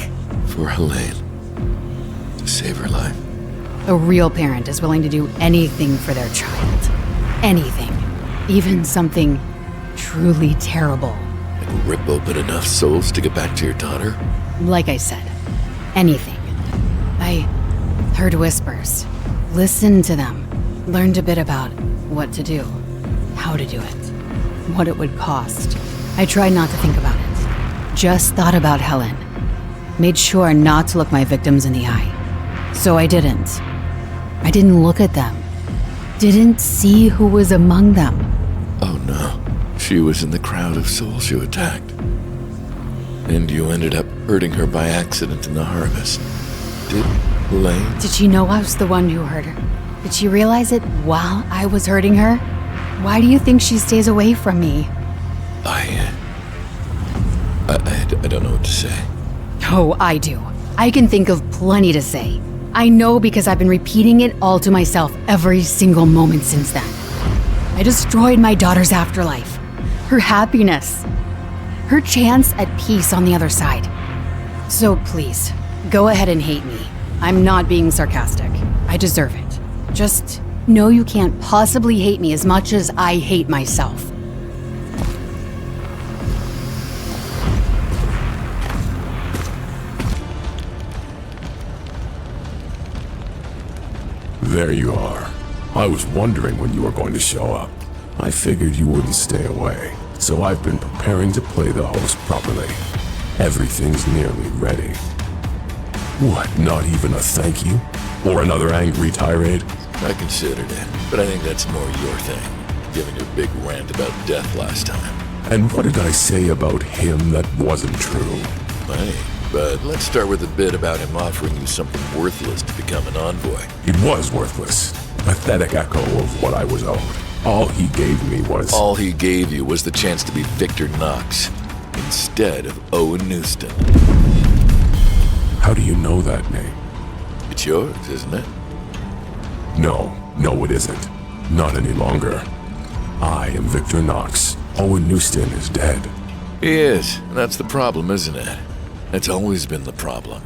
For Helene. To save her life. A real parent is willing to do anything for their child. Anything. Even something truly terrible. Like rip open enough souls to get back to your daughter? Like I said, anything. I heard whispers, listened to them, learned a bit about what to do, how to do it, what it would cost. I tried not to think about it. Just thought about Helen. Made sure not to look my victims in the eye. So I didn't. I didn't look at them. Didn't see who was among them. Oh no. She was in the crowd of souls you attacked. And you ended up hurting her by accident in the harvest. Did Lane? Did she know I was the one who hurt her? Did she realize it while I was hurting her? Why do you think she stays away from me? I don't know what to say. Oh, I do. I can think of plenty to say. I know because I've been repeating it all to myself every single moment since then. I destroyed my daughter's afterlife, her happiness, her chance at peace on the other side. So please, go ahead and hate me. I'm not being sarcastic. I deserve it. Just know you can't possibly hate me as much as I hate myself. There you are. I was wondering when you were going to show up. I figured you wouldn't stay away, so I've been preparing to play the host properly. Everything's nearly ready. What, not even a thank you? Or another angry tirade? I considered it, but I think that's more your thing. Giving your big rant about death last time. And what did I say about him that wasn't true? Funny, but let's start with a bit about him offering you something worthless to become an envoy. It was worthless. Pathetic echo of what I was owed. All he gave me was... All he gave you was the chance to be Victor Knox, instead of Owen Newston. How do you know that name? It's yours, isn't it? No, it isn't. Not any longer. I am Victor Knox. Owen Newston is dead. He is, and that's the problem, isn't it? That's always been the problem.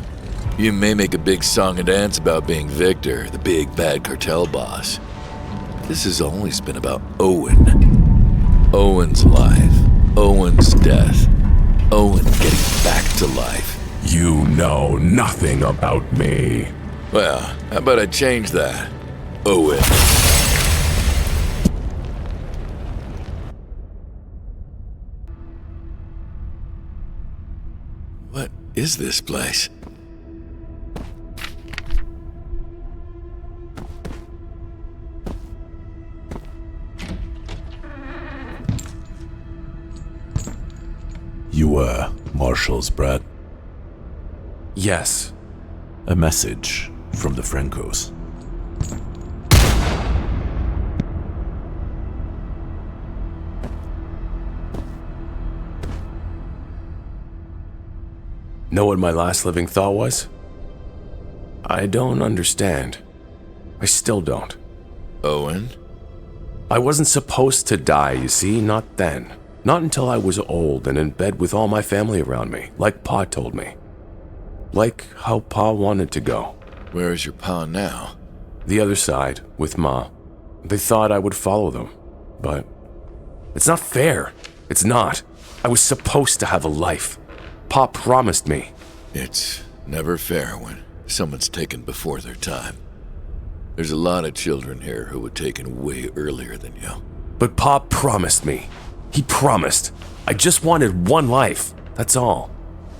You may make a big song and dance about being Victor, the big bad cartel boss. This has always been about Owen. Owen's life. Owen's death. Owen getting back to life. You know nothing about me. Well, how about I change that? Owen. What is this place? You Marshall's brat? Yes. A message from the Francos. Know what my last living thought was? I don't understand. I still don't. Owen? I wasn't supposed to die, you see, not then. Not until I was old and in bed with all my family around me, like Pa told me. Like how Pa wanted to go. Where is your pa now? The other side, with Ma. They thought I would follow them, but it's not fair. It's not. I was supposed to have a life. Pa promised me. It's never fair when someone's taken before their time. There's a lot of children here who were taken way earlier than you. But Pa promised me. He promised. I just wanted one life, that's all.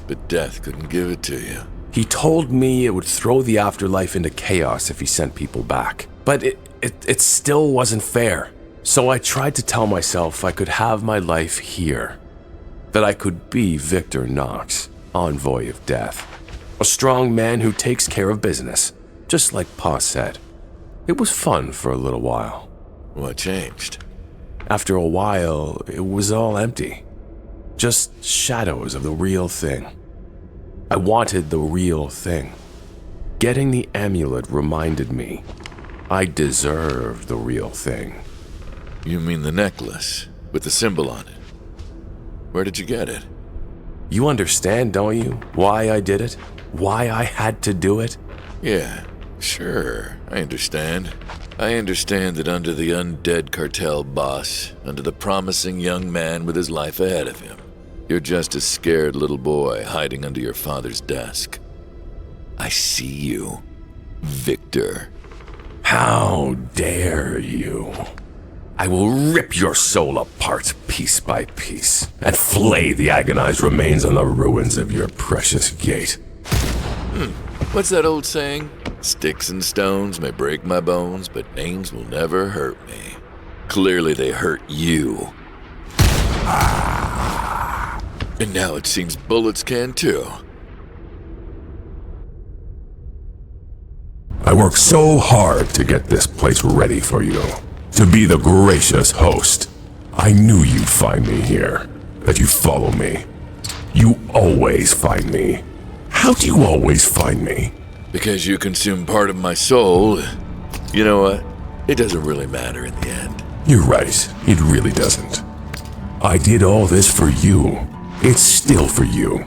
But death couldn't give it to you. He told me it would throw the afterlife into chaos if he sent people back. But it still wasn't fair. So I tried to tell myself I could have my life here. That I could be Victor Knox, Envoy of Death. A strong man who takes care of business, just like Pa said. It was fun for a little while. What changed? After a while, it was all empty. Just shadows of the real thing. I wanted the real thing. Getting the amulet reminded me I deserved the real thing. You mean the necklace, with the symbol on it? Where did you get it? You understand, don't you? Why I did it? Why I had to do it? Yeah, Sure, I understand. I understand that under the undead cartel boss, under the promising young man with his life ahead of him, you're just a scared little boy hiding under your father's desk. I see you, Victor. How dare you? I will rip your soul apart piece by piece and flay the agonized remains on the ruins of your precious gate. What's that old saying? Sticks and stones may break my bones, but names will never hurt me. Clearly they hurt you. And now it seems bullets can too. I worked so hard to get this place ready for you, to be the gracious host. I knew you'd find me here, that you'd follow me. You always find me. How do you always find me? Because you consume part of my soul. You know what? It doesn't really matter in the end. You're right, it really doesn't. I did all this for you. It's still for you.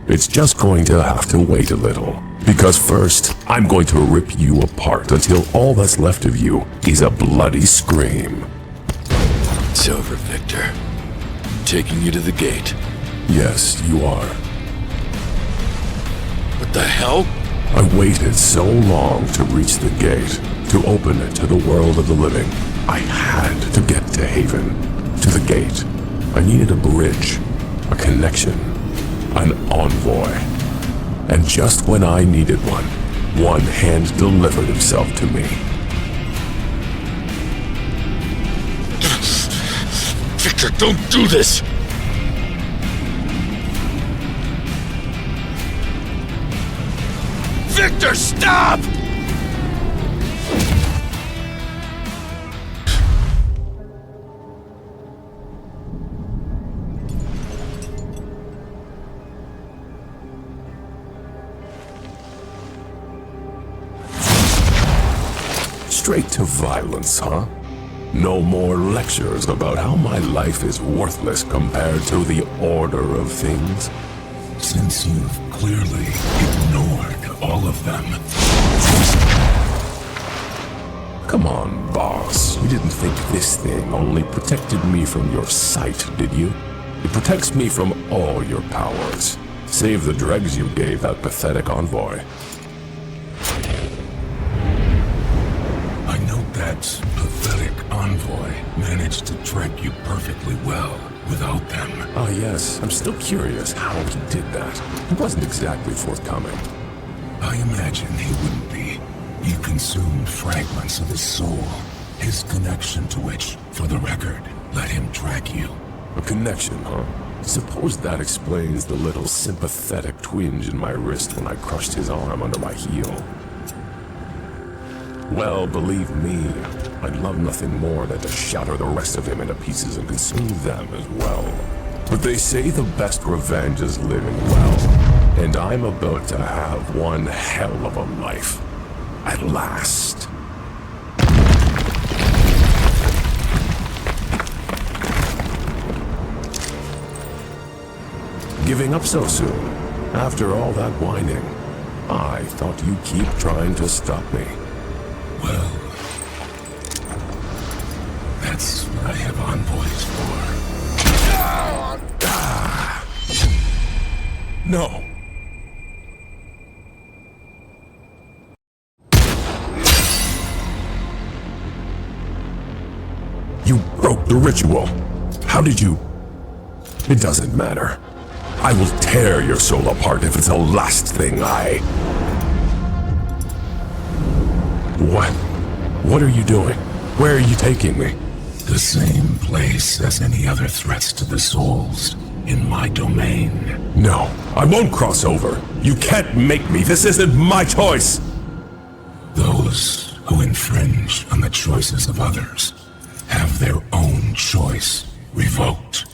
It's just going to have to wait a little. Because first, I'm going to rip you apart until all that's left of you is a bloody scream. It's over, Victor. I'm taking you to the gate. Yes, you are. What the hell? I waited so long to reach the gate, to open it to the world of the living. I had to get to Haven, to the gate. I needed a bridge, a connection, an envoy. And just when I needed one hand delivered himself to me. Victor, don't do this! Victor, stop! Straight to violence, huh? No more lectures about how my life is worthless compared to the order of things. Since you've clearly ignored all of them. Come on, boss. You didn't think this thing only protected me from your sight, did you? It protects me from all your powers. Save the dregs you gave that pathetic envoy. I know that pathetic envoy managed to track you perfectly well without them. Ah, yes. I'm still curious how he did that. He wasn't exactly forthcoming. I imagine he wouldn't be. You consumed fragments of his soul, his connection to which, for the record, let him track you. A connection, huh? Suppose that explains the little sympathetic twinge in my wrist when I crushed his arm under my heel. Well, believe me, I'd love nothing more than to shatter the rest of him into pieces and consume them as well. But they say the best revenge is living well, and I'm about to have one hell of a life. At last. Giving up so soon, after all that whining. I thought you'd keep trying to stop me. Well, that's what I have envoys for. No. You broke the ritual. How did you? It doesn't matter. I will tear your soul apart if it's the last thing I... What? What are you doing? Where are you taking me? The same place as any other threats to the souls. In my domain. No, I won't cross over. You can't make me. This isn't my choice. Those who infringe on the choices of others have their own choice revoked.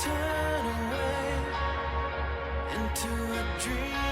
turn away into a dream.